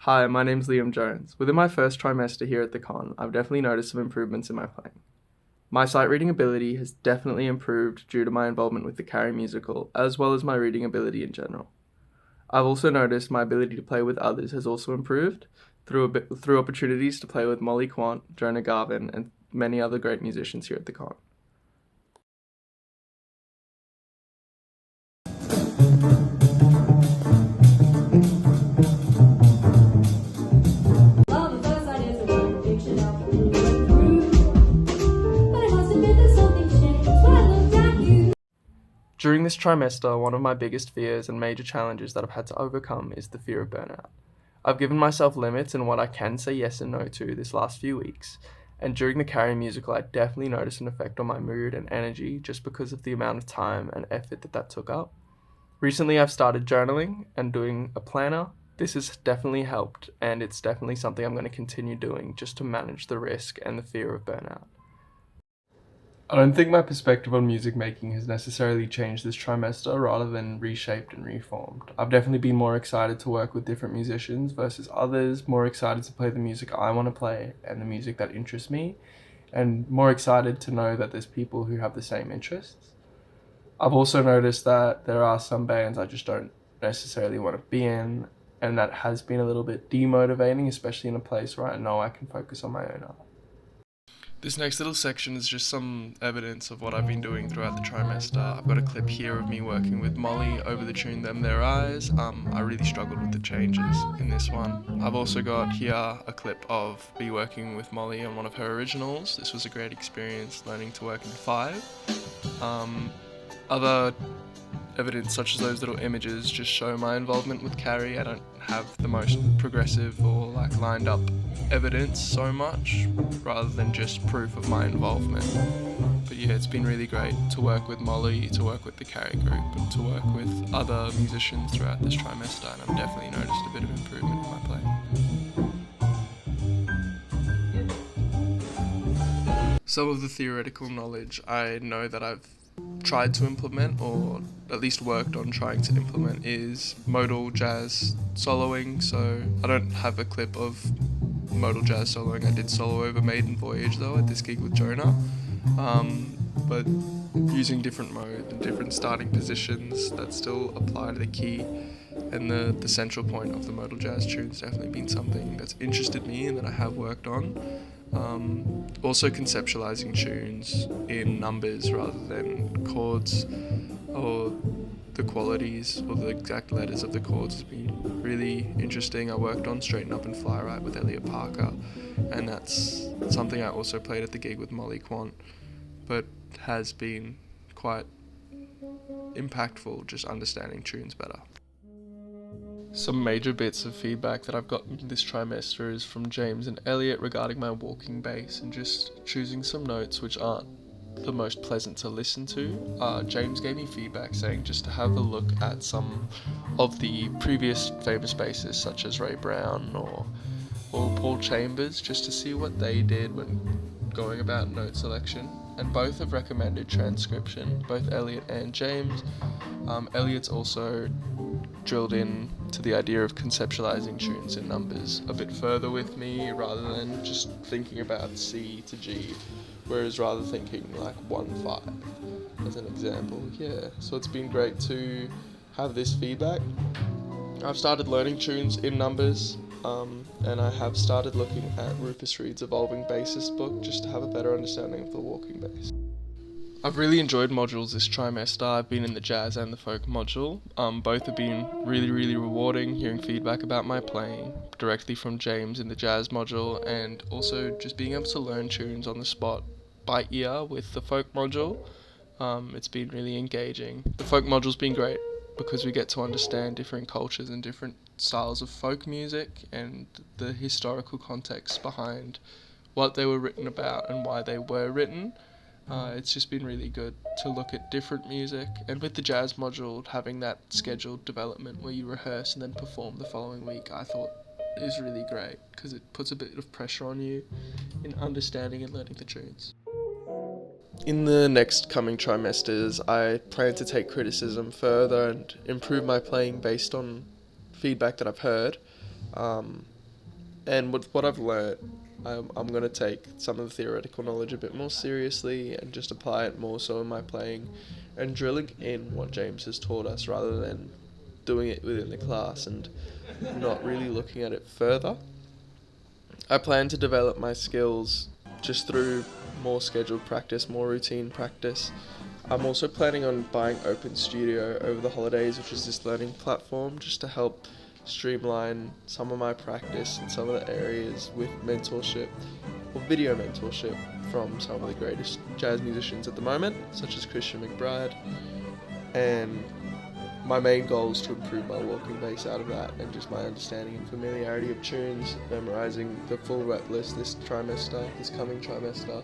Hi, my name's Liam Jones. Within my first trimester here at the con, I've definitely noticed some improvements in my playing. My sight reading ability has definitely improved due to my involvement with the Carrie musical, as well as my reading ability in general. I've also noticed my ability to play with others has also improved through opportunities to play with Molly Quant, Jonah Garvin, and many other great musicians here at the con. Love at first sight is a word fiction of through and through. But I must admit that something changed when I looked at you. During this trimester, one of my biggest fears and major challenges that I've had to overcome is the fear of burnout. I've given myself limits in what I can say yes and no to this last few weeks, and during the Carrie musical, I definitely noticed an effect on my mood and energy just because of the amount of time and effort that took up. Recently, I've started journaling and doing a planner. This has definitely helped, and it's definitely something I'm going to continue doing just to manage the risk and the fear of burnout. I don't think my perspective on music making has necessarily changed this trimester rather than reshaped and reformed. I've definitely been more excited to work with different musicians versus others, more excited to play the music I want to play and the music that interests me, and more excited to know that there's people who have the same interests. I've also noticed that there are some bands I just don't necessarily want to be in, and that has been a little bit demotivating, especially in a place where I know I can focus on my own art. This next little section is just some evidence of what I've been doing throughout the trimester. I've got a clip here of me working with Molly over the tune Them Their Eyes. I really struggled with the changes in this one. I've also got here a clip of me working with Molly on one of her originals. This was a great experience learning to work in five. Other evidence such as those little images just show my involvement with Carrie. I don't have the most progressive or lined up evidence so much, rather than just proof of my involvement. But yeah, it's been really great to work with Molly, to work with the Carrie group, and to work with other musicians throughout this trimester, and I've definitely noticed a bit of improvement in my playing. Some of the theoretical knowledge I know that I've tried to implement, or at least worked on trying to implement, is modal jazz soloing. So I don't have a clip of modal jazz soloing. I did solo over Maiden Voyage though at this gig with Jonah, but using different modes and different starting positions that still apply to the key and the central point of the modal jazz tune's definitely been something that's interested me and that I have worked on. Also conceptualizing tunes in numbers rather than chords, or the qualities or the exact letters of the chords, has been really interesting. I worked on Straighten Up and Fly Right with Elliot Parker, and that's something I also played at the gig with Molly Quant, but has been quite impactful just understanding tunes better. Some major bits of feedback that I've gotten this trimester is from James and Elliot regarding my walking bass and just choosing some notes which aren't the most pleasant to listen to. James gave me feedback saying just to have a look at some of the previous famous bassists such as Ray Brown or Paul Chambers, just to see what they did when going about note selection. And both have recommended transcription, both Elliot and James. Elliot's also drilled in to the idea of conceptualizing tunes in numbers a bit further with me, rather than just thinking about C to G, whereas rather thinking 1-5 as an example. Yeah, so it's been great to have this feedback. I've started learning tunes in numbers, and I have started looking at Rufus Reid's Evolving Bassist book just to have a better understanding of the walking bass. I've really enjoyed modules this trimester. I've been in the jazz and the folk module. Both have been really, really rewarding, hearing feedback about my playing directly from James in the jazz module, and also just being able to learn tunes on the spot by ear with the folk module. It's been really engaging. The folk module's been great because we get to understand different cultures and different styles of folk music and the historical context behind what they were written about and why they were written. It's just been really good to look at different music, and with the jazz module, having that scheduled development where you rehearse and then perform the following week, I thought is really great because it puts a bit of pressure on you in understanding and learning the tunes. In the next coming trimesters, I plan to take criticism further and improve my playing based on feedback that I've heard. And with what I've learnt, I'm going to take some of the theoretical knowledge a bit more seriously and just apply it more so in my playing and drilling in what James has taught us rather than doing it within the class and not really looking at it further. I plan to develop my skills just through more scheduled practice, more routine practice. I'm also planning on buying Open Studio over the holidays, which is this learning platform, just to help streamline some of my practice in some of the areas with mentorship or video mentorship from some of the greatest jazz musicians at the moment, such as Christian McBride. And my main goal is to improve my walking bass out of that and just my understanding and familiarity of tunes, memorizing the full rep list this coming trimester,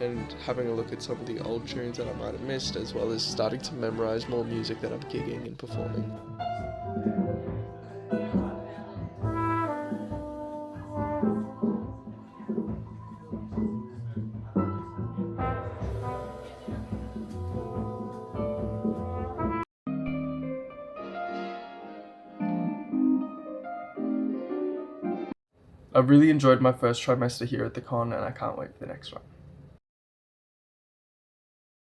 and having a look at some of the old tunes that I might have missed, as well as starting to memorize more music that I'm gigging and performing. I've really enjoyed my first trimester here at the con, and I can't wait for the next one.